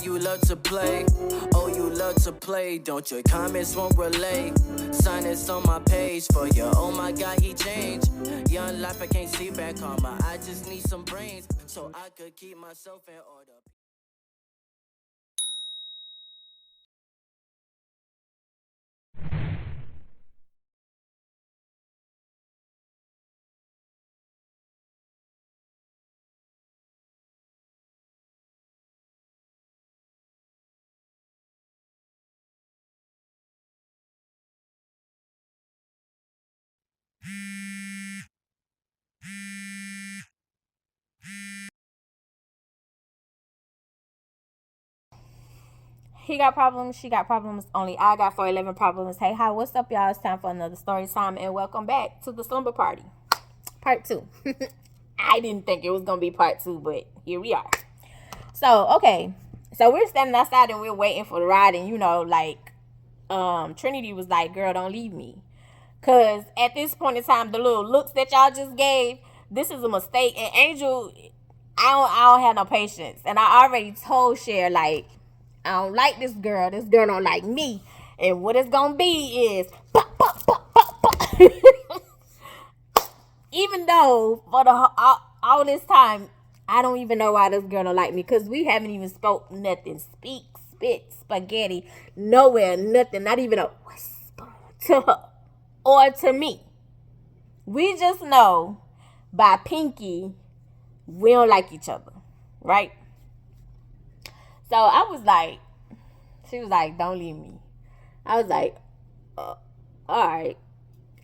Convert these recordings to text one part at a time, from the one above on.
you love to play. Oh, you love to play. Don't your comments won't relay. Sign this on my page for you. Oh my God, he changed. Young life, I can't see back karma. I just need some brains so I could keep myself in order. He got problems, she got problems, only I got 411 problems. Hey, hi, what's up, y'all? It's time for another story time, and welcome back to the Slumber Party, part 2. I didn't think it was going to be part 2, but here we are. So, okay. So, we're standing outside and we're waiting for the ride, and, Trinity was like, girl, don't leave me. Because at this point in time, the little looks that y'all just gave, this is a mistake. And Angel, I don't have no patience. And I already told Cher, like, I don't like this girl. This girl don't like me. And what it's going to be is... Even though for all this time, I don't even know why this girl don't like me. Because we haven't even spoke nothing. Speak, spit, spaghetti. Nowhere, nothing. Not even a whisper to her or to me. We just know by Pinky, we don't like each other. Right? So I was like, she was like, don't leave me. I was like, all right.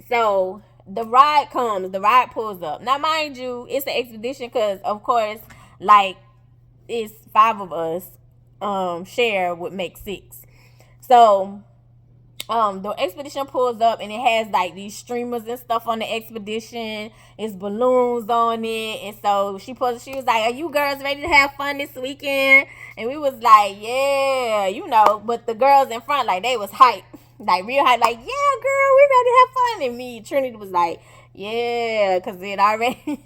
So the ride comes, the ride pulls up. Now, mind you, it's an expedition because, of course, like, it's 5 of us. Cher would make 6. So the expedition pulls up and it has like these streamers and stuff on the expedition. It's balloons on it. And so she was like, are you girls ready to have fun this weekend? And we was like, yeah, but the girls in front, like, they was hype, like real hype, like, yeah, girl, we ready to have fun. And me, Trinity, was like, yeah, because it already,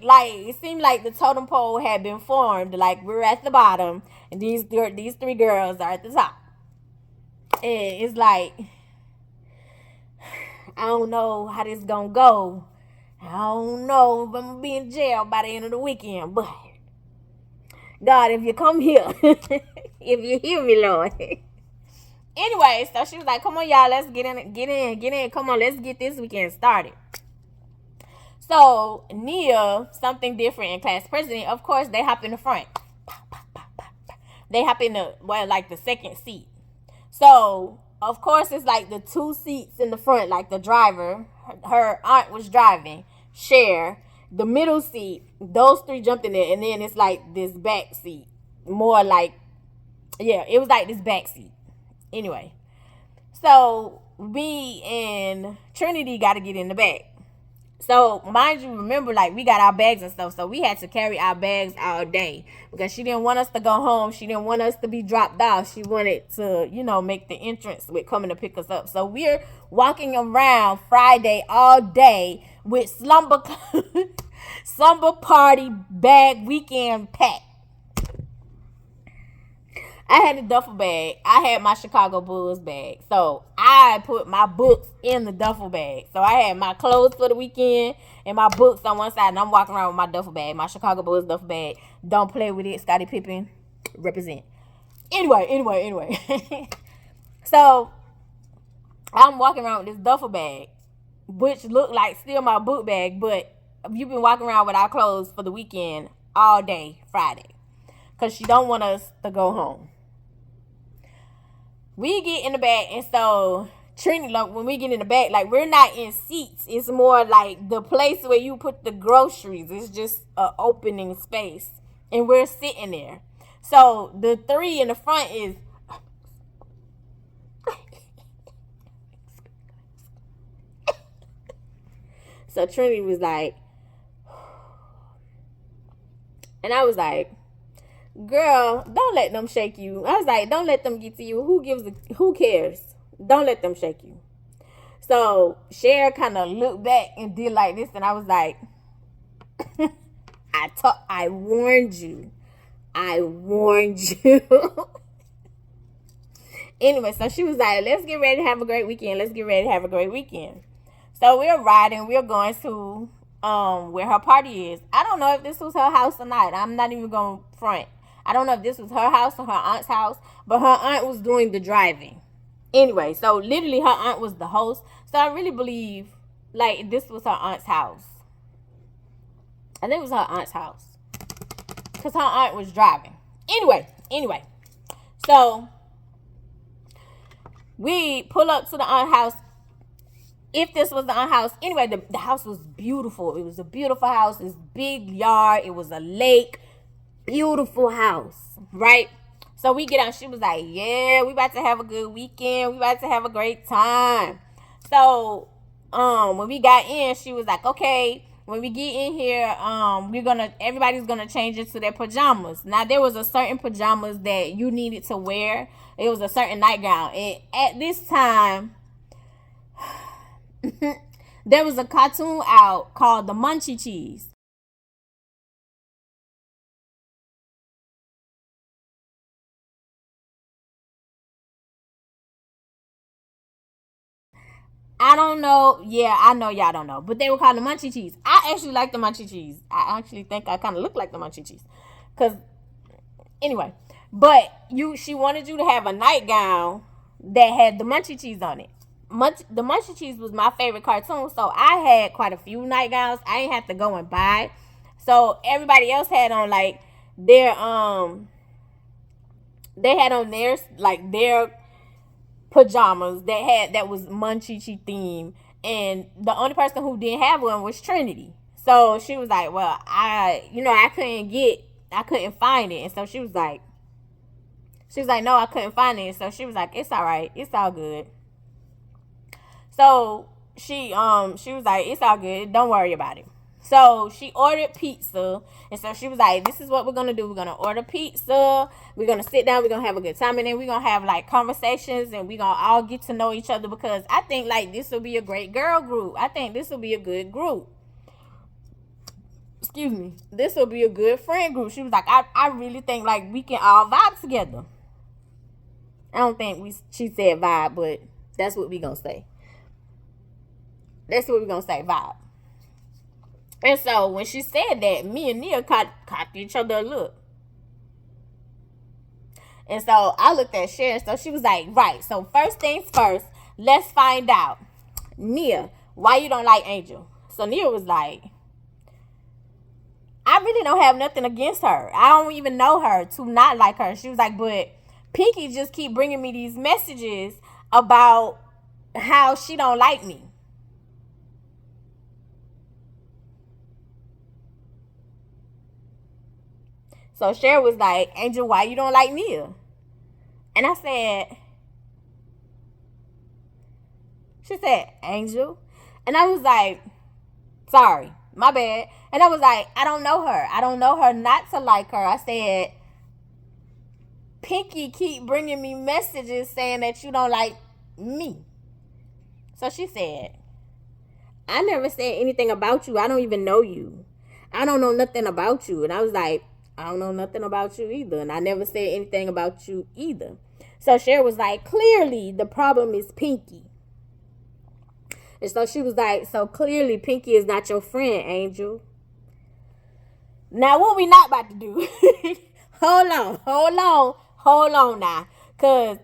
like, it seemed like the totem pole had been formed. Like, we're at the bottom and these 3 girls are at the top. And it's like, I don't know how this gonna go. I don't know if I'm gonna be in jail by the end of the weekend. But God, if you come here, if you hear me, Lord. Anyway, so she was like, come on, y'all, let's get in. Come on, let's get this weekend started. So Nia, something different, in class president, of course, they hop in the front. They hop in the second seat. So, of course, it's like the 2 seats in the front, like the driver, her aunt was driving, Cher, the middle seat, those 3 jumped in there, and then it's like this back seat. More like, yeah, it was like this back seat. Anyway, so me and Trinity got to get in the back. So, mind you, remember, like, we got our bags and stuff, so we had to carry our bags all day because she didn't want us to go home. She didn't want us to be dropped off. She wanted to, make the entrance with coming to pick us up. So, we're walking around Friday all day with slumber party bag weekend pack. I had a duffel bag. I had my Chicago Bulls bag. So I put my books in the duffel bag. So I had my clothes for the weekend and my books on one side. And I'm walking around with my duffel bag. My Chicago Bulls duffel bag. Don't play with it. Scottie Pippen. Represent. Anyway. So I'm walking around with this duffel bag, which looked like still my book bag. But you've been walking around with our clothes for the weekend all day Friday. Because she don't want us to go home. We get in the back, and so Trinity, like, when we get in the back, like, we're not in seats. It's more like the place where you put the groceries. It's just an opening space, and we're sitting there. So the 3 in the front is so Trinity was like, and I was like, girl, don't let them shake you. I was like, don't let them get to you. Who cares? Don't let them shake you. So Cher kind of looked back and did like this, and I was like, I warned you. I warned you. Anyway, so she was like, let's get ready to have a great weekend. Let's get ready to have a great weekend. So we're riding. We're going to where her party is. I don't know if this was her house or not. I'm not even going to front. I don't know if this was her house or her aunt's house, but her aunt was doing the driving. Anyway, so literally her aunt was the host. So I really believe like this was her aunt's house. I think it was her aunt's house. Because her aunt was driving. Anyway. So we pull up to the aunt house. If this was the aunt house, anyway, the house was beautiful. It was a beautiful house. This big yard. It was a lake. Beautiful house, right? So we get out. She was like, yeah, we about to have a good weekend. We about to have a great time. So when we got in, she was like, okay, when we get in here, everybody's gonna change into their pajamas. Now there was a certain pajamas that you needed to wear. It was a certain nightgown. And at this time, there was a cartoon out called The Munchie Cheese. I don't know. Yeah, I know y'all don't know. But they were called the Munchie Cheese. I actually like the Munchie Cheese. I actually think I kind of look like the Munchie Cheese. Because, anyway. But she wanted you to have a nightgown that had the Munchie Cheese on it. The Munchie Cheese was my favorite cartoon. So, I had quite a few nightgowns. I didn't have to go and buy. So, everybody else had on, like, their, they had on their pajamas that was Munchie theme, and the only person who didn't have one was Trinity. So she was like, well, I couldn't find it. And so she was like, no, I couldn't find it. So she was like, it's all right, it's all good. So she was like, it's all good, don't worry about it. So she ordered pizza. And so she was like, this is what we're going to do. We're going to order pizza. We're going to sit down. We're going to have a good time. And then we're going to have like conversations. And we're going to all get to know each other. Because I think like this will be a great girl group. I think this will be a good group. Excuse me. This will be a good friend group. She was like, I really think like we can all vibe together. I don't think she said vibe. But that's what we're going to say. That's what we're going to say, vibe. And so when she said that, me and Nia caught each other a look. And so I looked at Sharon. So she was like, right. So first things first, let's find out. Nia, why you don't like Angel? So Nia was like, I really don't have nothing against her. I don't even know her to not like her. She was like, but Pinky just keep bringing me these messages about how she don't like me. So Cher was like, Angel, why you don't like Nia? And I said, she said, Angel? And I was like, sorry, my bad. And I was like, I don't know her. I don't know her not to like her. I said, Pinky keep bringing me messages saying that you don't like me. So she said, I never said anything about you. I don't even know you. I don't know nothing about you. And I was like, I don't know nothing about you either. And I never said anything about you either. So Cher was like, clearly the problem is Pinky. And so she was like, so clearly Pinky is not your friend, Angel. Now what we not about to do? Hold on now. Because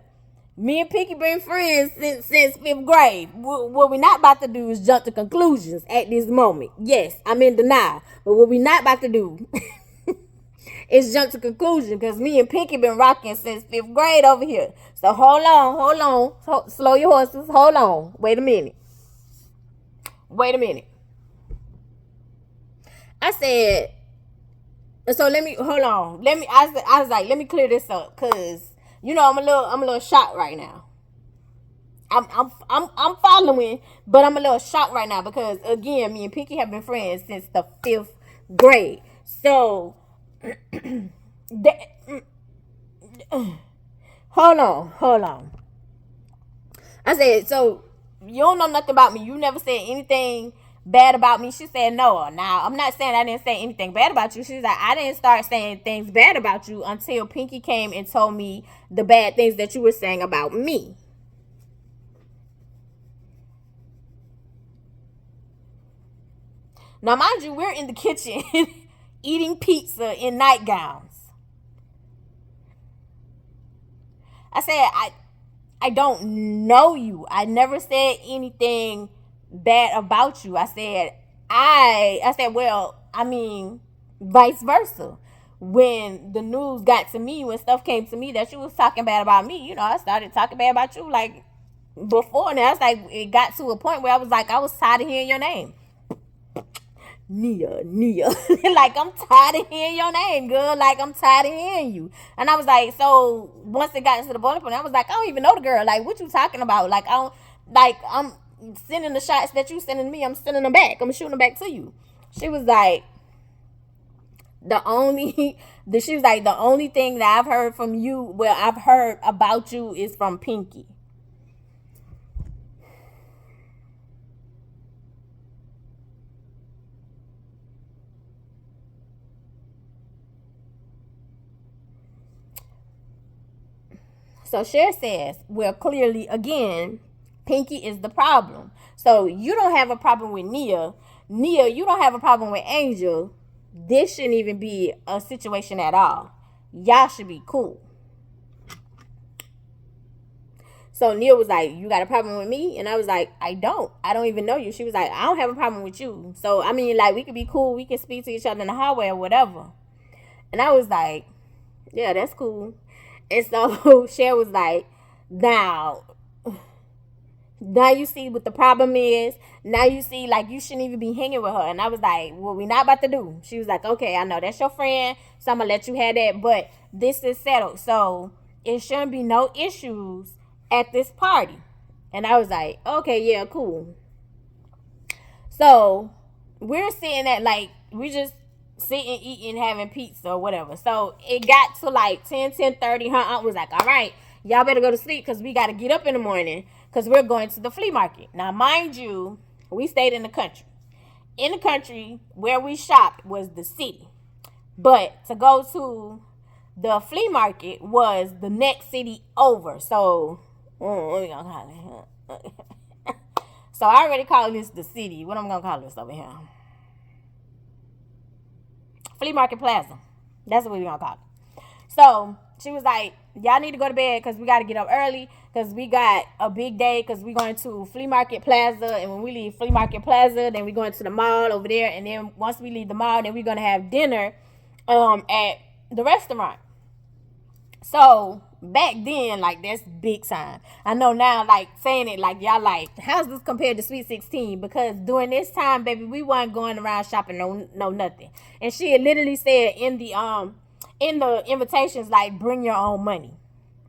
me and Pinky been friends since 5th grade. What we not about to do is jump to conclusions at this moment. Yes, I'm in denial. But what we not about to do is jump to conclusion, because me and Pinky been rocking since 5th grade over here. So hold on. Slow your horses. Hold on. Wait a minute. I said, so let me, hold on. I was like, let me clear this up, because, you know, I'm a little shocked right now. I'm following, but I'm a little shocked right now because, again, me and Pinky have been friends since the 5th grade. So, hold on. I said, so you don't know nothing about me. You never said anything bad about me? She said no. Now, I'm not saying I didn't say anything bad about you. She's like, I didn't start saying things bad about you until Pinky came and told me the bad things that you were saying about me. Now, mind you, we're in the kitchen eating pizza in nightgowns. I said, I don't know you. I never said anything bad about you. I said, well, I mean, vice versa. When the news got to me, when stuff came to me that you was talking bad about me, you know, I started talking bad about you like before. And I was like, it got to a point where I was like, I was tired of hearing your name. Nia. Like, I'm tired of hearing your name, girl. Like, I'm tired of hearing you. And I was like, so once it got into the boiling point, I was like, I don't even know the girl. Like, what you talking about? Like, I'm sending the shots that you sending me. I'm sending them back. I'm shooting them back to you. She was like, the only thing that I've heard from you, well, I've heard about you is from Pinky. So Cher says, well, clearly, again, Pinky is the problem. So you don't have a problem with Nia. Nia, you don't have a problem with Angel. This shouldn't even be a situation at all. Y'all should be cool. So Nia was like, you got a problem with me? And I was like, I don't even know you. She was like, I don't have a problem with you. So, I mean, like, we could be cool. We could speak to each other in the hallway or whatever. And I was like, yeah, that's cool. And so Cher was like, now you see what the problem is. Now you see, like, you shouldn't even be hanging with her. And I was like, what we not about to do? She was like, okay, I know that's your friend, so I'm going to let you have that. But this is settled. So it shouldn't be no issues at this party. And I was like, okay, yeah, cool. So we're sitting at, like, we just sitting, eating, having pizza or whatever. So it got to like 10:30. Her aunt was like, all right, y'all better go to sleep because we got to get up in the morning because we're going to the flea market. Now, mind you, we stayed in the country. In the country, where we shopped was the city. But to go to the flea market was the next city over. So, what we gonna call it? So I already call this the city. What am I gonna call this over here? Flea Market Plaza. That's what we're gonna call it. So she was like, y'all need to go to bed because we got to get up early because we got a big day because we're going to Flea Market Plaza. And when we leave Flea Market Plaza, then we're going to the mall over there. And then once we leave the mall, then we're going to have dinner at the restaurant. So back then, like, that's big time. I know now, like, saying it, like, y'all like, how's this compared to Sweet 16? Because during this time, baby, we weren't going around shopping no nothing. And she had literally said in the invitations, like, bring your own money,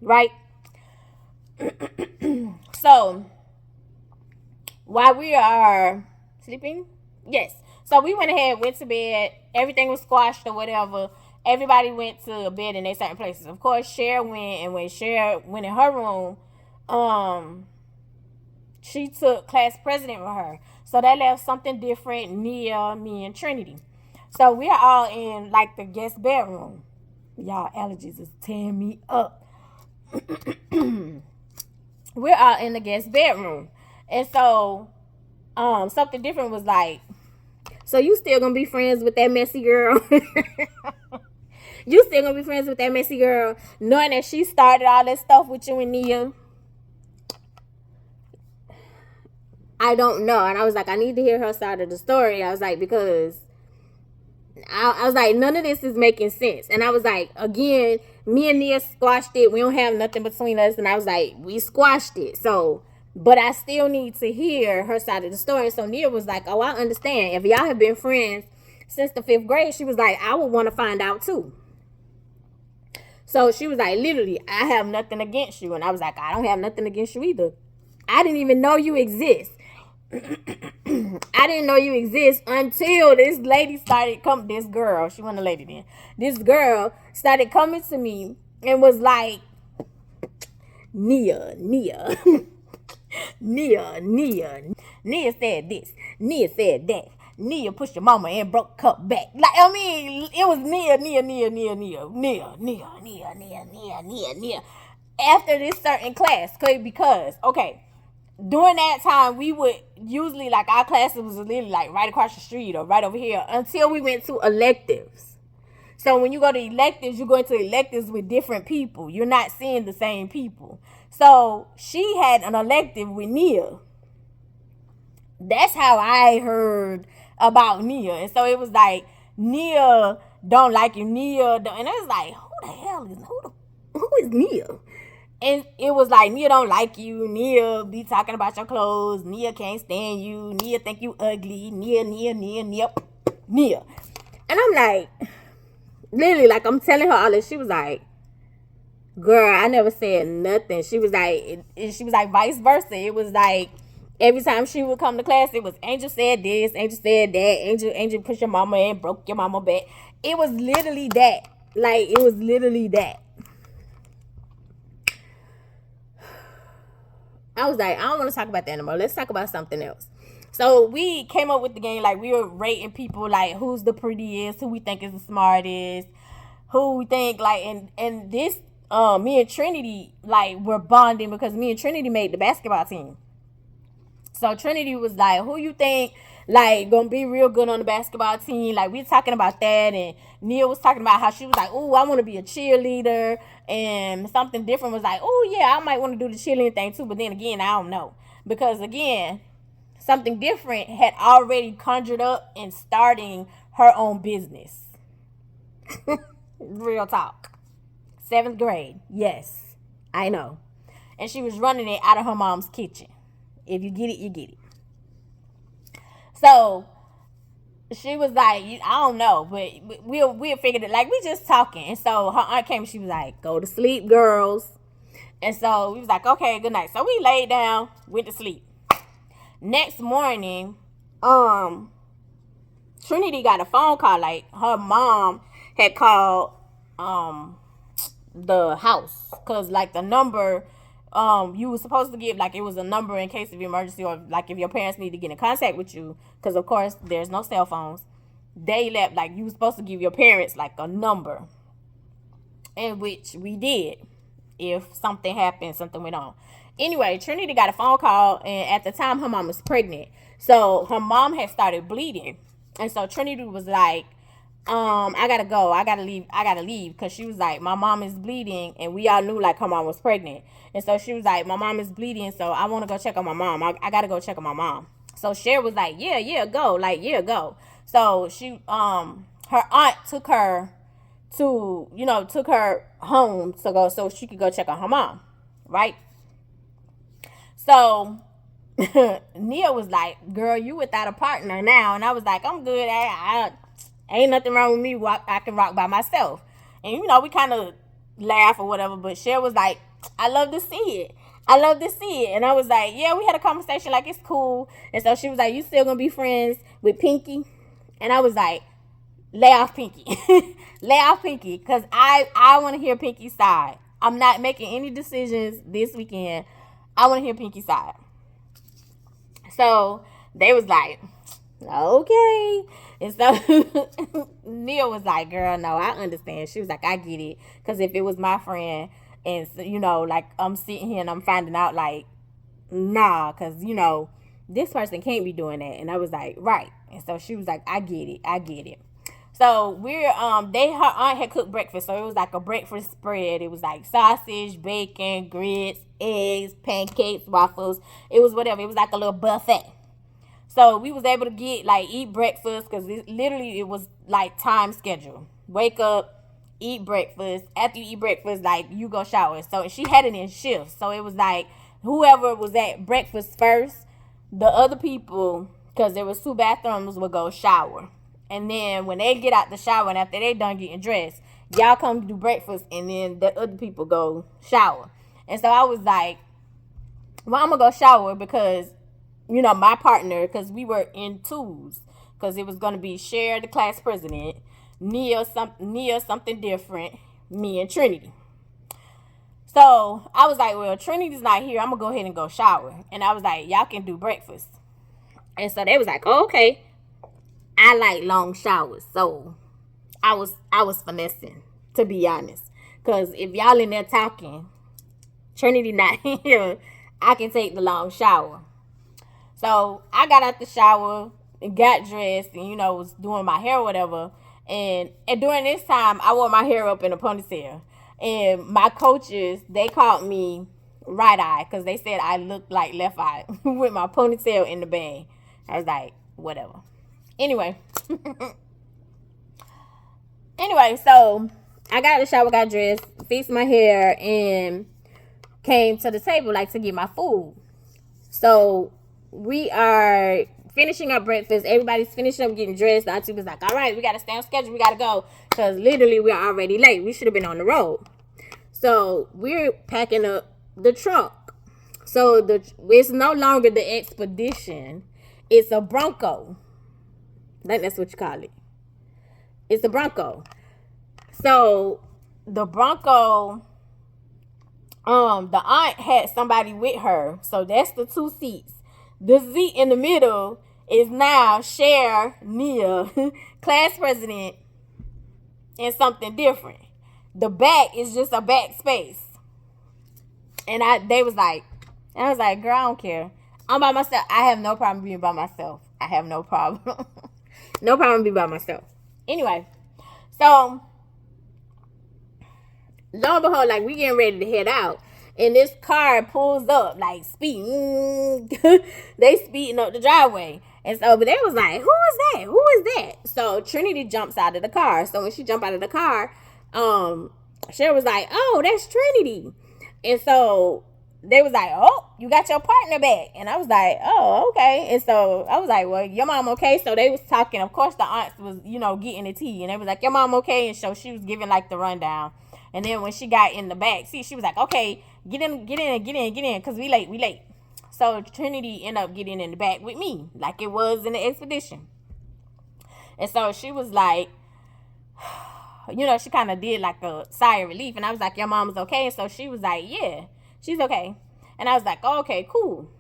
right? So while we are sleeping, yes. So we went ahead, went to bed. Everything was squashed or whatever. Everybody went to bed in their certain places. Of course, Cher went, and when Cher went in her room, she took class president with her. So that left something different, Nia, me, and Trinity. So we are all in, like, the guest bedroom. Y'all, allergies is tearing me up. We're all in the guest bedroom. And so, something different was like, so you still gonna be friends with that messy girl? You still gonna be friends with that messy girl, knowing that she started all that stuff with you and Nia? I don't know. And I was like, I need to hear her side of the story. I was like, because I was like, none of this is making sense. And I was like, again, me and Nia squashed it. We don't have nothing between us. And I was like, we squashed it. So, but I still need to hear her side of the story. So Nia was like, oh, I understand. If y'all have been friends since the 5th grade, she was like, I would want to find out too. So she was like, literally, I have nothing against you. And I was like, I don't have nothing against you either. I didn't even know you exist. I didn't know you exist until this lady started coming. This girl, she wasn't a lady then. This girl started coming to me and was like, Nia. Nia said this. Nia said that. Nia pushed your mama and broke cup back. Like, I mean, it was Nia. After this certain class, because, okay, during that time, we would usually, like, our classes was literally, like, right across the street or right over here until we went to electives. So when you go to electives, you go into electives with different people. You're not seeing the same people. So she had an elective with Nia. That's how I heard about Nia. And so it was like, Nia don't like you. Nia don't, and it was like, who is Nia? And it was like, Nia don't like you. Nia be talking about your clothes. Nia can't stand you. Nia think you ugly. Nia. And I'm like, literally, like, I'm telling her all this. She was like, girl, I never said nothing. She was like vice versa. It was like, every time she would come to class, it was Angel said this, Angel said that, Angel pushed your mama and broke your mama back. It was literally that. Like, it was literally that. I was like, I don't want to talk about that anymore. Let's talk about something else. So we came up with the game, like, we were rating people, like, who's the prettiest, who we think is the smartest, who we think, like, and this, me and Trinity, like, were bonding because me and Trinity made the basketball team. So Trinity was like, who you think, like, gonna be real good on the basketball team? Like, we were talking about that, and Nia was talking about how she was like, oh, I want to be a cheerleader, and something different was like, oh, yeah, I might want to do the cheerleading thing too, but then again, I don't know. Because, again, something different had already conjured up and starting her own business. Real talk. 7th grade. Yes, I know. And she was running it out of her mom's kitchen. If you get it, you get it. So she was like, I don't know, but we'll figure it. Like, we just talking. And so her aunt came and she was like, go to sleep, girls. And so we was like, okay, good night. So we laid down, went to sleep. Next morning, Trinity got a phone call. Like, her mom had called the house, because, like, the number you were supposed to give, like, it was a number in case of emergency, or like if your parents need to get in contact with you, because of course there's no cell phones. They left, like, you were supposed to give your parents, like, a number, in which we did if something happened, something went on. Anyway, Trinity got a phone call, and at the time her mom was pregnant, so her mom had started bleeding. And so Trinity was like, I gotta go, I gotta leave, because she was like, my mom is bleeding, and we all knew, like, her mom was pregnant. And so she was like, my mom is bleeding, so I want to go check on my mom. I gotta go check on my mom. So Cher was like, yeah, go. Like, yeah, go. So she, her aunt took her home to go, so she could go check on her mom, right? So Nia was like, girl, you without a partner now. And I was like, I'm good. I ain't nothing wrong with me. I can rock by myself. And, we kind of laugh or whatever. But Cher was like, I love to see it. And I was like, yeah, we had a conversation, like, it's cool. And so she was like, you still going to be friends with Pinky? And I was like, lay off Pinky. Lay off Pinky. Because I want to hear Pinky's side. I'm not making any decisions this weekend. I want to hear Pinky's side. So they was like, okay. And so Nia was like, girl, no, I understand. She was like, I get it. Because if it was my friend, and, like, I'm sitting here and I'm finding out, like, nah, because, this person can't be doing that. And I was like, right. And so she was like, I get it. So her aunt had cooked breakfast. So it was like a breakfast spread. It was like sausage, bacon, grits, eggs, pancakes, waffles. It was whatever. It was like a little buffet. So we was able to eat breakfast, because it was like time schedule. Wake up, eat breakfast. After you eat breakfast, like, you go shower. So she had it in shifts. So it was like, whoever was at breakfast first, the other people, because there was 2 bathrooms, would go shower. And then when they get out the shower and after they done getting dressed, y'all come do breakfast, and then the other people go shower. And so I was like, well, I'm going to go shower because, my partner, because we were in twos, because it was going to be Cher, the class president, Nia, something different, me and Trinity. So I was like, well, Trinity's not here. I'm gonna go ahead and go shower. And I was like, y'all can do breakfast. And so they was like, oh, okay. I like long showers. So I was finessing, to be honest. Because if y'all in there talking, Trinity not here, I can take the long shower. So I got out the shower and got dressed and, was doing my hair or whatever. And during this time, I wore my hair up in a ponytail. And my coaches, they called me right eye because they said I looked like left eye with my ponytail in the bang. I was like, whatever. Anyway. So I got out the shower, got dressed, fixed my hair, and came to the table like to get my food. So we are finishing up breakfast. Everybody's finishing up getting dressed. Auntie was like, all right, we got to stay on schedule. We got to go because literally we're already late. We should have been on the road. So we're packing up the trunk. So it's no longer the Expedition. It's a Bronco. I think that's what you call it. It's a Bronco. So the Bronco, the aunt had somebody with her. So that's the 2 seats. The seat in the middle is now Cher, Nia, class president, and something different. The back is just a back space. And I was like, girl, I don't care. I'm by myself. I have no problem being by myself. I have no problem. No problem being by myself. Anyway, so lo and behold, like we getting ready to head out. And this car pulls up, like speeding. They speeding up the driveway. And so, but they was like, who is that? Who is that? So Trinity jumps out of the car. So when she jumped out of the car, Cher was like, oh, that's Trinity. And so they was like, oh, you got your partner back. And I was like, oh, okay. And so I was like, well, your mom okay? So they was talking. Of course, the aunts was, getting the tea. And they was like, your mom okay? And so she was giving like the rundown. And then when she got in the back seat, she was like, okay, get in, because we late. So Trinity ended up getting in the back with me, like it was in the Expedition. And so she was like, she kind of did like a sigh of relief. And I was like, your mom's okay? And so she was like, yeah, she's okay. And I was like, oh, okay, cool.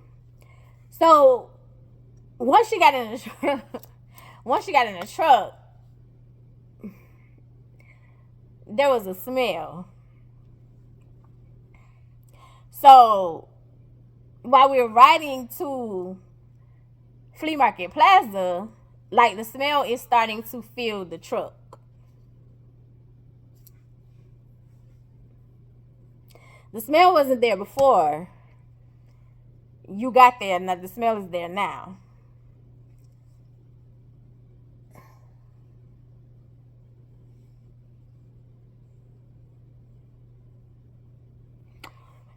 So once she got in the truck, there was a smell. So while we were riding to Flea Market Plaza, like the smell is starting to fill the truck. The smell wasn't there before you got there. Now the smell is there now.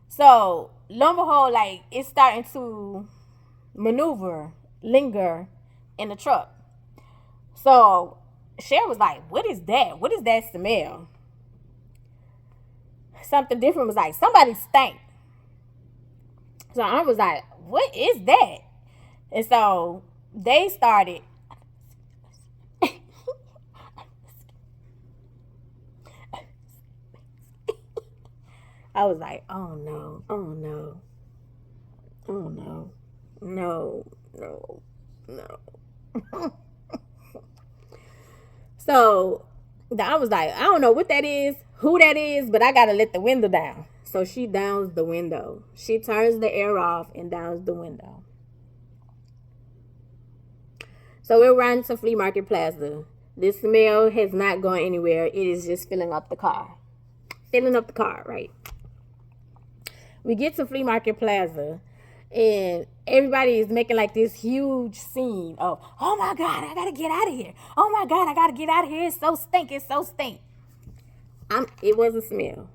So, lo and behold, like, it's starting to linger in the truck. So, Cher was like, what is that? What is that smell? Something different was like, somebody stank. So, I was like, what is that? And so, they started. I was like, oh no. So I was like, I don't know what that is, who that is, but I gotta let the window down. So she downs the window. She turns the air off and downs the window. So we're riding to Flea Market Plaza. This smell has not gone anywhere. It is just filling up the car. Right? We get to Flea Market Plaza, and everybody is making like this huge scene of, oh my God, I gotta get out of here. Oh my God, I gotta get out of here. It's so stink. It was a smell.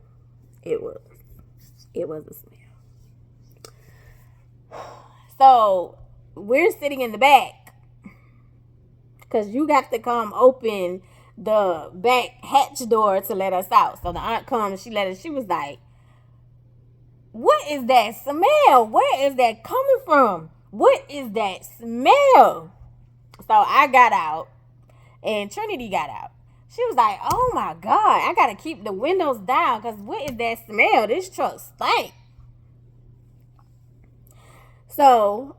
It was a smell. So we're sitting in the back because you got to come open the back hatch door to let us out. So the aunt comes, she was like, what is that smell? Where is that coming from? What is that smell? So I got out and Trinity got out. She was like, oh my God, I gotta keep the windows down because what is that smell? This truck stank. So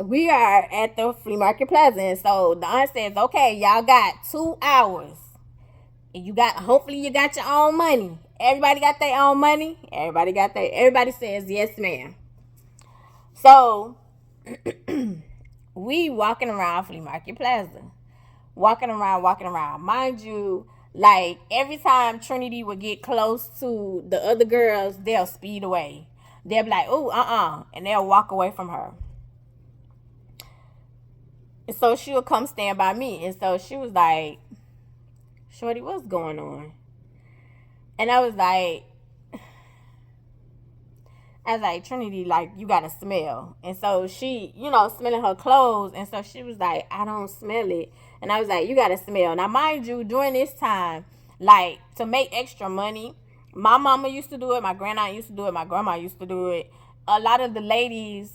we are at the flea market plaza, and so the aunt says, okay, y'all got 2 hours. And hopefully you got your own money. Everybody got their own money. Everybody says yes, ma'am. So we walking around flea market plaza. Walking around. Mind you, like every time Trinity would get close to the other girls, they'll speed away. They'll be like, ooh, and they'll walk away from her. And so she'll come stand by me. And so she was like, Shorty, what's going on? And I was like, Trinity, like, you got to smell. And so she, smelling her clothes. And so she was like, I don't smell it. And I was like, you got to smell. Now, mind you, during this time, like, to make extra money, my mama used to do it. My grandaunt used to do it. My grandma used to do it. A lot of the ladies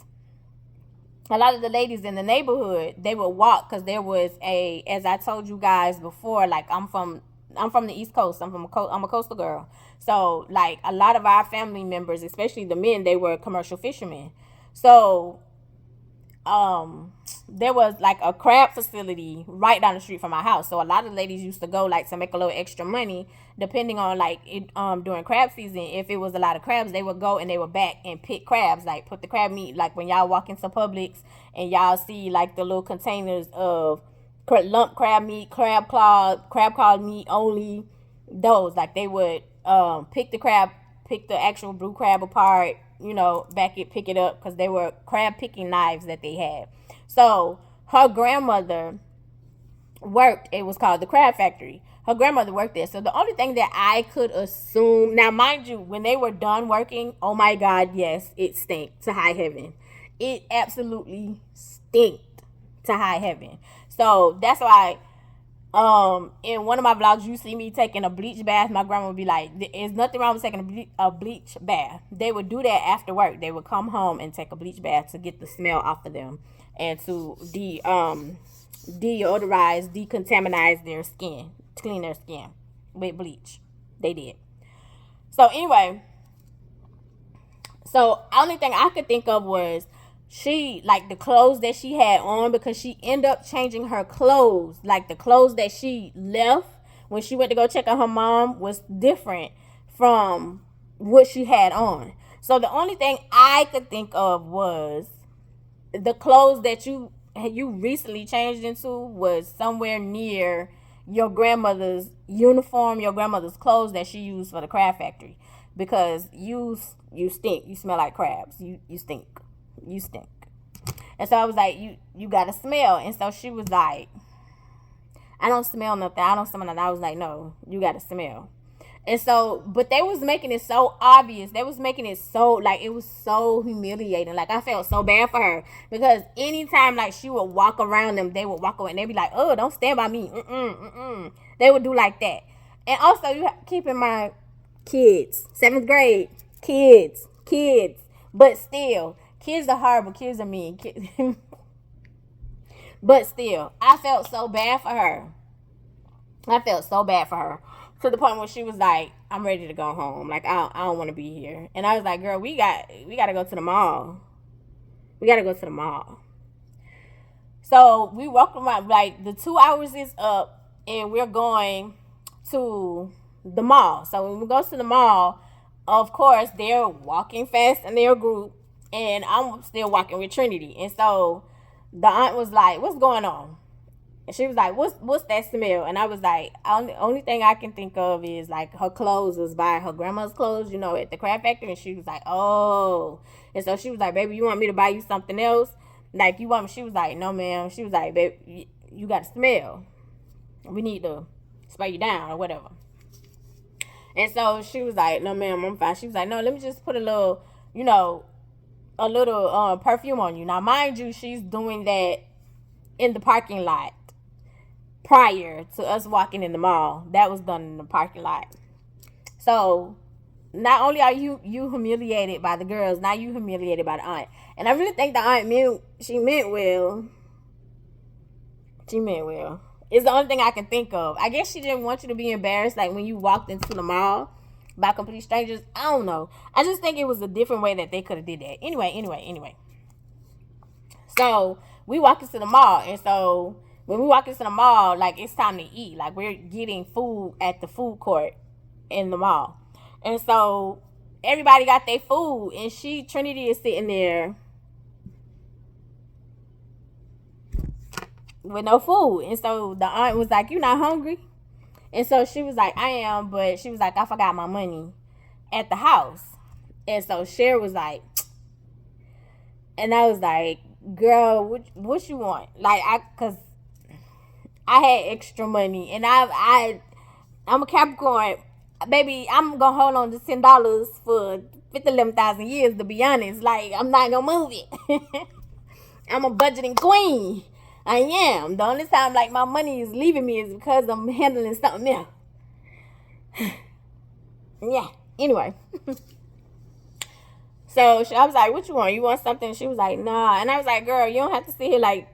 in the neighborhood, they would walk because there was as I told you guys before, like, I'm from the East Coast. I'm a coastal girl. So, like, a lot of our family members, especially the men, they were commercial fishermen. So, there was, like, a crab facility right down the street from my house. So, a lot of ladies used to go, like, to make a little extra money, depending on, like, during crab season. If it was a lot of crabs, they would go and they would back and pick crabs, like, put the crab meat, like, when y'all walk into Publix and y'all see, like, the little containers of lump crab meat, crab claw meat only, those, like, they would pick the actual blue crab apart, pick it up, because they were crab picking knives that they had. So her grandmother worked, it was called the Crab Factory. Her grandmother worked there. So the only thing that I could assume, now mind you, when they were done working, oh my God, yes, it stinked to high heaven. It absolutely stinked to high heaven. So that's why in one of my vlogs, you see me taking a bleach bath. My grandma would be like, there's nothing wrong with taking a bleach bath. They would do that after work. They would come home and take a bleach bath to get the smell off of them and to deodorize, decontaminize their skin, clean their skin with bleach. They did. So anyway, so only thing I could think of was she, like, the clothes that she had on, because she ended up changing her clothes. Like, the clothes that she left when she went to go check on her mom was different from what she had on. So the only thing I could think of was the clothes that you recently changed into was somewhere near your grandmother's uniform, your grandmother's clothes that she used for the crab factory, because you stink. You smell like crabs. You stink. You stink. And so I was like, you gotta smell. And so she was like, I don't smell nothing. I was like, no, you gotta smell. And so, but they was making it so obvious. They was making it so, like, it was so humiliating. Like, I felt so bad for her, because anytime, like, she would walk around them, they would walk away and they'd be like, oh, don't stand by me. They would do like that. And also, you keep in mind, kids, 7th grade, kids. But still, kids are horrible. Kids are mean. But still, I felt so bad for her. To the point where she was like, I'm ready to go home. Like, I don't want to be here. And I was like, girl, we got to go to the mall. So we walked around, like, the 2 hours is up and we're going to the mall. So when we go to the mall, of course, they're walking fast in their group and I'm still walking with Trinity. And so the aunt was like, what's going on? And she was like, what's that smell? And I was like, only thing I can think of is, like, her clothes was by her grandma's clothes, at the crab factory. And she was like, oh. And so she was like, baby, you want me to buy you something else? Like, you want me? She was like, no, ma'am. She was like, baby, you got to smell. We need to spray you down or whatever. And so she was like, no, ma'am, I'm fine. She was like, no, let me just put a little perfume on you. Now, mind you, she's doing that in the parking lot. Prior to us walking in the mall, that was done in the parking lot. So not only are you humiliated by the girls, now you humiliated by the aunt. And I really think the aunt meant well. It's the only thing I can think of. I guess she didn't want you to be embarrassed, like when you walked into the mall by complete strangers. I don't know. I just think it was a different way that they could have did that. Anyway. So we walk into the mall, and so when we walk into the mall, like it's time to eat. Like we're getting food at the food court in the mall, and so everybody got their food, and Trinity is sitting there with no food. And so the aunt was like, "You not hungry?" And so she was like, "I am," but she was like, "I forgot my money at the house." And so Cher was like, and I was like, "Girl, what you want?" Like, cause I had extra money, and I'm a Capricorn, baby. I'm gonna hold on to $10 for 11,000 years. To be honest, like I'm not gonna move it. I'm a budgeting queen. I am. The only time like my money is leaving me is because I'm handling something else. Yeah. Anyway. So I was like, "What you want? You want something?" She was like, "Nah." And I was like, "Girl, you don't have to sit here like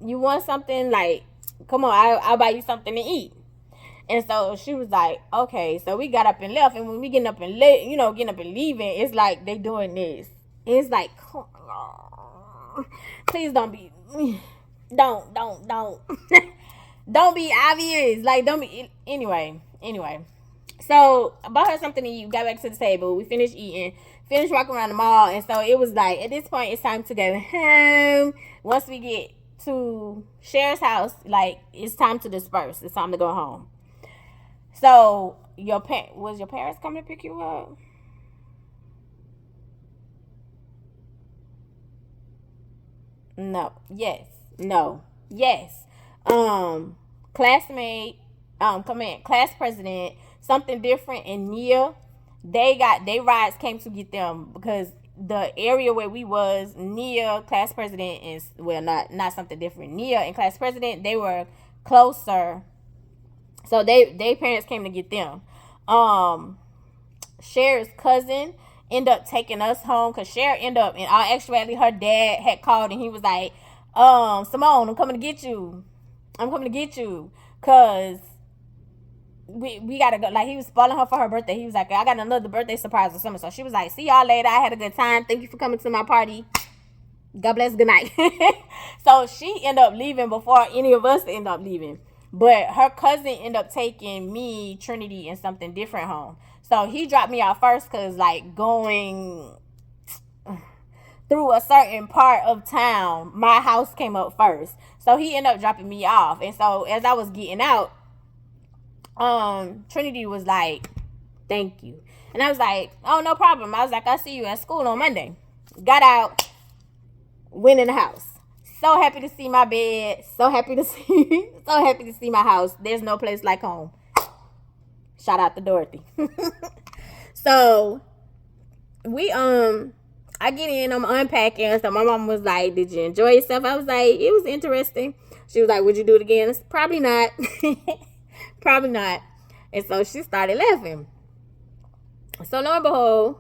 you want something. Like, come on, I'll buy you something to eat." And so she was like, "Okay." So we got up and left. And when we getting up and leaving, it's like they doing this. It's like, come on, please don't be. Don't don't be obvious. Like, don't be. Anyway. So I bought her something to eat. Got back to the table. We finished eating. Finished walking around the mall. And so it was like, at this point, it's time to go home. Once we get to Cher's house, like, it's time to disperse. It's time to go home. So was your parents coming to pick you up? No. Yes. No. Yes. Classmate, class president, something different, and Nia, they rides came to get them because the area where we was, Nia, class president, is, well, not something different. Nia and class president, they were closer. So they parents came to get them. Cher's cousin ended up taking us home because Cher ended up, in all actuality, her dad had called and he was like, "Simone, I'm coming to get you. Cause we gotta go." Like, he was spoiling her for her birthday. He was like, "I got another birthday surprise or something." So she was like, "See y'all later. I had a good time. Thank you for coming to my party. God bless. Good night." So she ended up leaving before any of us ended up leaving. But her cousin ended up taking me, Trinity, and something different home. So he dropped me off first because, like, going through a certain part of town, my house came up first. So he ended up dropping me off. And so as I was getting out, Trinity was like, "Thank you." And I was like, "Oh, no problem." I was like, "I'll see you at school on Monday." Got out, went in the house. So happy to see my bed. So happy to see my house. There's no place like home. Shout out to Dorothy. So we I get in, I'm unpacking. So my mom was like, "Did you enjoy yourself?" I was like, "It was interesting." She was like, "Would you do it again?" I said, "Probably not." Probably not. And so she started laughing. So lo and behold,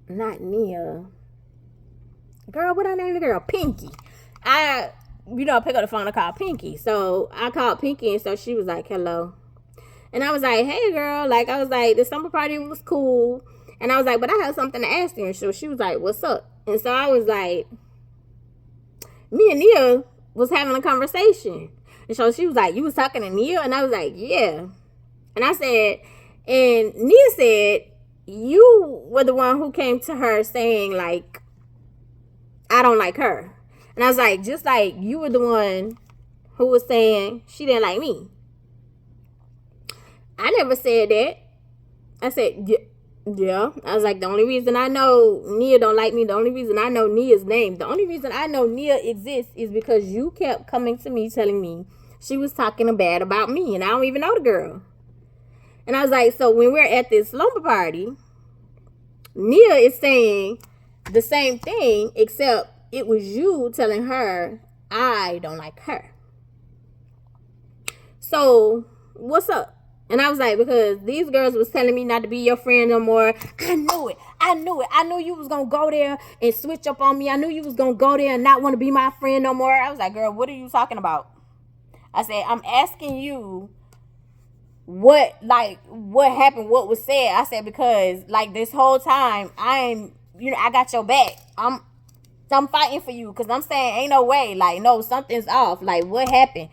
not Nia. Girl, what I named the girl? Pinky. I pick up the phone and call Pinky. So I called Pinky, and so she was like, "Hello." And I was like, "Hey, girl." Like, I was like, the slumber party was cool. And I was like, "But I have something to ask you." And so she was like, "What's up?" And so I was like, me and Nia was having a conversation. And so she was like, "You was talking to Nia?" And I was like, "Yeah." And I said, and Nia said, "You were the one who came to her saying, like, I don't like her." And I was like, "Just like you were the one who was saying she didn't like me." I never said that. I said, yeah. I was like, "The only reason I know Nia don't like me, the only reason I know Nia's name, the only reason I know Nia exists is because you kept coming to me telling me she was talking bad about me, and I don't even know the girl." And I was like, "So when we're at this slumber party, Nia is saying the same thing, except it was you telling her I don't like her. So what's up?" And I was like, because these girls was telling me not to be your friend no more. I knew it. I knew it. I knew you was going to go there and switch up on me. I knew you was going to go there and not want to be my friend no more. I was like, girl, what are you talking about? I said, I'm asking you what happened, what was said. I said, because like this whole time, I got your back. I'm fighting for you because I'm saying ain't no way. Like, no, something's off. Like, what happened?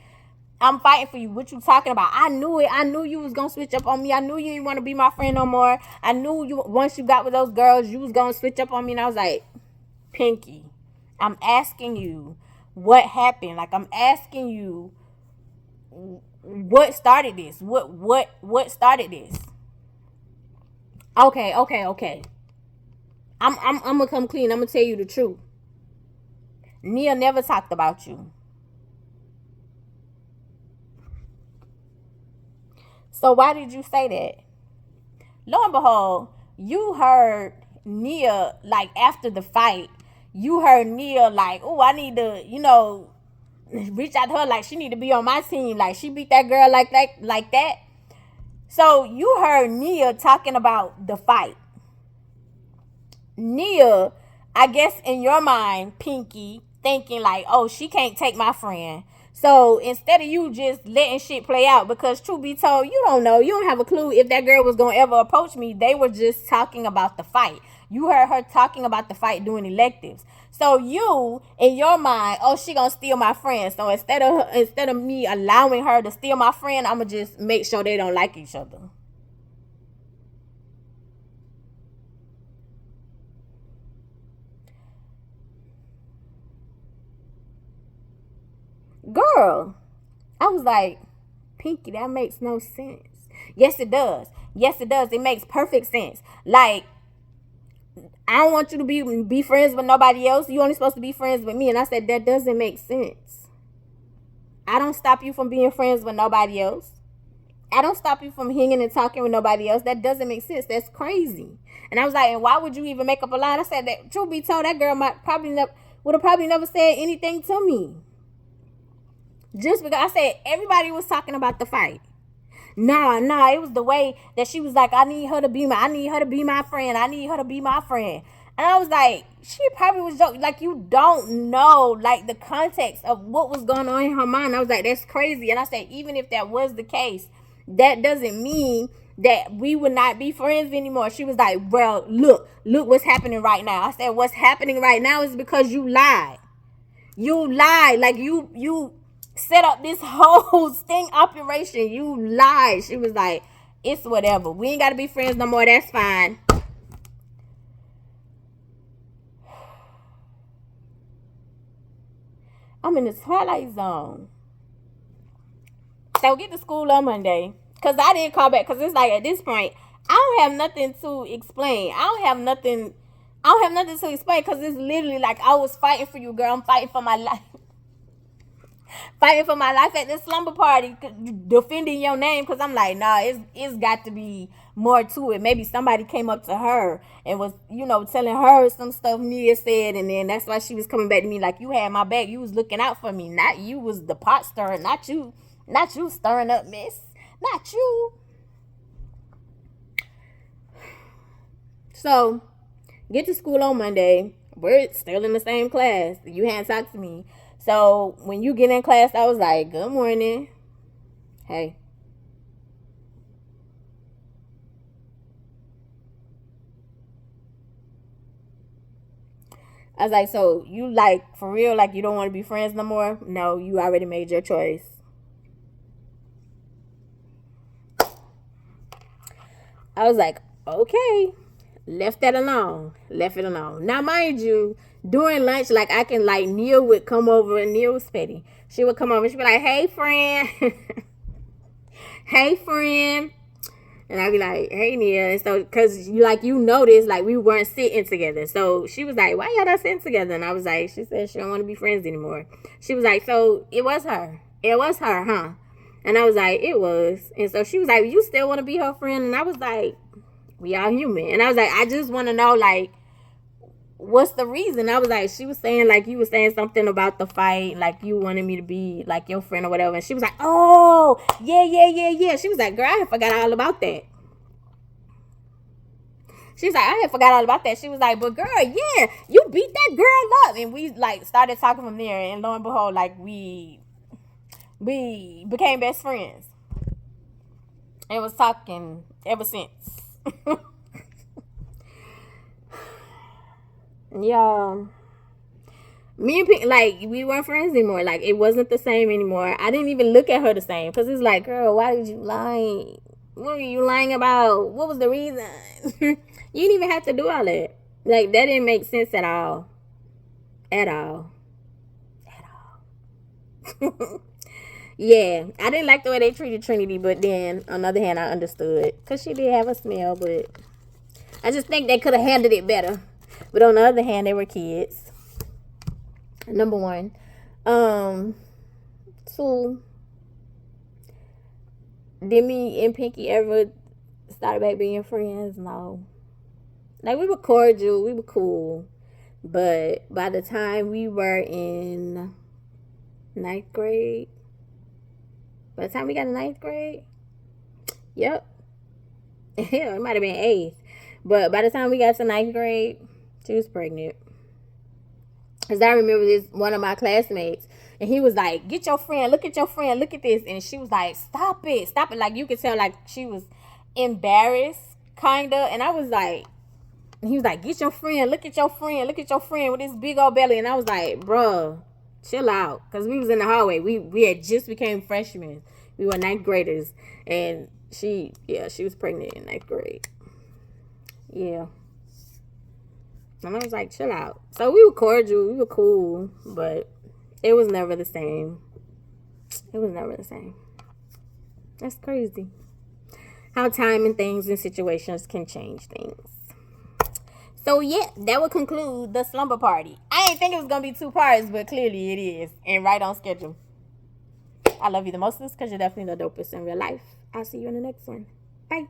I'm fighting for you. What you talking about? I knew it. I knew you was going to switch up on me. I knew you didn't want to be my friend no more. I knew you, once you got with those girls, you was going to switch up on me. And I was like, Pinky, I'm asking you what happened. Like, I'm asking you what started this? What started this? Okay. I'm gonna come clean. I'm gonna tell you the truth. Nia never talked about you. So why did you say that? Lo and behold, you heard Nia, like, after the fight, you heard Nia like, oh, I need to, reach out to her, like she need to be on my team. Like, she beat that girl like that. So you heard Nia talking about the fight. Nia, I guess in your mind, Pinky, thinking like, oh, she can't take my friend. So instead of you just letting shit play out, because truth be told, you don't know. You don't have a clue if that girl was going to ever approach me. They were just talking about the fight. You heard her talking about the fight doing electives. So you, in your mind, oh, she going to steal my friend. So instead of me allowing her to steal my friend, I'm going to just make sure they don't like each other. Girl, I was like, Pinky, that makes no sense. Yes, it does. Yes, it does. It makes perfect sense. Like, I don't want you to be friends with nobody else. You only supposed to be friends with me. And I said, that doesn't make sense. I don't stop you from being friends with nobody else. I don't stop you from hanging and talking with nobody else. That doesn't make sense. That's crazy. And I was like, and why would you even make up a lie? I said, that truth be told, that girl would have probably never said anything to me. Just because I said everybody was talking about the fight. Nah, it was the way that she was like, I need her to be my friend. I need her to be my friend. And I was like, she probably was joking. Like, you don't know, like, the context of what was going on in her mind. I was like, that's crazy. And I said, even if that was the case, that doesn't mean that we would not be friends anymore. She was like, well, look what's happening right now. I said, what's happening right now is because you lied. You lied. Like, you set up this whole sting operation. You lied. She was like, it's whatever. We ain't got to be friends no more. That's fine. I'm in the twilight zone. So get to school on Monday. Because I didn't call back. Because it's like, at this point, I don't have nothing to explain. I don't have nothing to explain. Because it's literally like, I was fighting for you, girl. I'm fighting for my life. Fighting for my life at this slumber party, defending your name, because I'm like, nah, it's got to be more to it. Maybe somebody came up to her and was, telling her some stuff Nia said, and then that's why she was coming back to me like, you had my back, you was looking out for me, not you was the pot stirrer, not you stirring up mess, not you. So, get to school on Monday. We're still in the same class. You hadn't talked to me. So when you get in class, I was like, good morning. Hey. I was like, so you like, for real, like you don't want to be friends no more? No, you already made your choice. I was like, okay. Left it alone. Now, mind you, during lunch, like, I can, like, Nia would come over, and Nia was petty. She would come over, and she'd be like, hey, friend. Hey, friend. And I'd be like, hey, Nia. And so, because, you noticed, like, we weren't sitting together. So, she was like, why y'all not sitting together? And I was like, she said she don't want to be friends anymore. She was like, so, it was her, huh? And I was like, it was. And so, she was like, you still want to be her friend? And I was like, we all human. And I was like, I just want to know, like, what's the reason? I was like, she was saying, like, you was saying something about the fight, like, you wanted me to be, like, your friend or whatever. And she was like, oh, yeah. She was like, girl, I had forgot all about that. She was like, I had forgot all about that. She was like, but girl, yeah, you beat that girl up. And we, like, started talking from there. And lo and behold, like, we became best friends. And was talking ever since. Y'all, me and Pink, like, we weren't friends anymore. Like, it wasn't the same anymore. I didn't even look at her the same. Because it's like, girl, why did you lie? What were you lying about? What was the reason? You didn't even have to do all that. Like, that didn't make sense at all. At all. Yeah, I didn't like the way they treated Trinity, but then, on the other hand, I understood. Because she did have a smell, but I just think they could have handled it better. But on the other hand, they were kids. Number one. Two, did me and Pinky ever start back being friends? No. Like, we were cordial. We were cool. But by the time we were in 9th grade, by the time we got in 9th grade, yep. Hell, it might have been 8th. But by the time we got to 9th grade, she was pregnant. Because I remember this, one of my classmates, and he was like, get your friend, look at your friend, look at this. And she was like, stop it. Like, you could tell, like, she was embarrassed, kind of. And I was like, he was like, get your friend, look at your friend with this big old belly. And I was like, bruh, chill out. Because we was in the hallway. We had just became freshmen. We were 9th graders. And she was pregnant in 9th grade. Yeah. And I was like, chill out. So we were cordial. We were cool. But it was never the same. It was never the same. That's crazy. How time and things and situations can change things. So, yeah, that would conclude the slumber party. I didn't think it was going to be 2 parts, but clearly it is. And right on schedule. I love you the most because you're definitely the dopest in real life. I'll see you in the next one. Bye.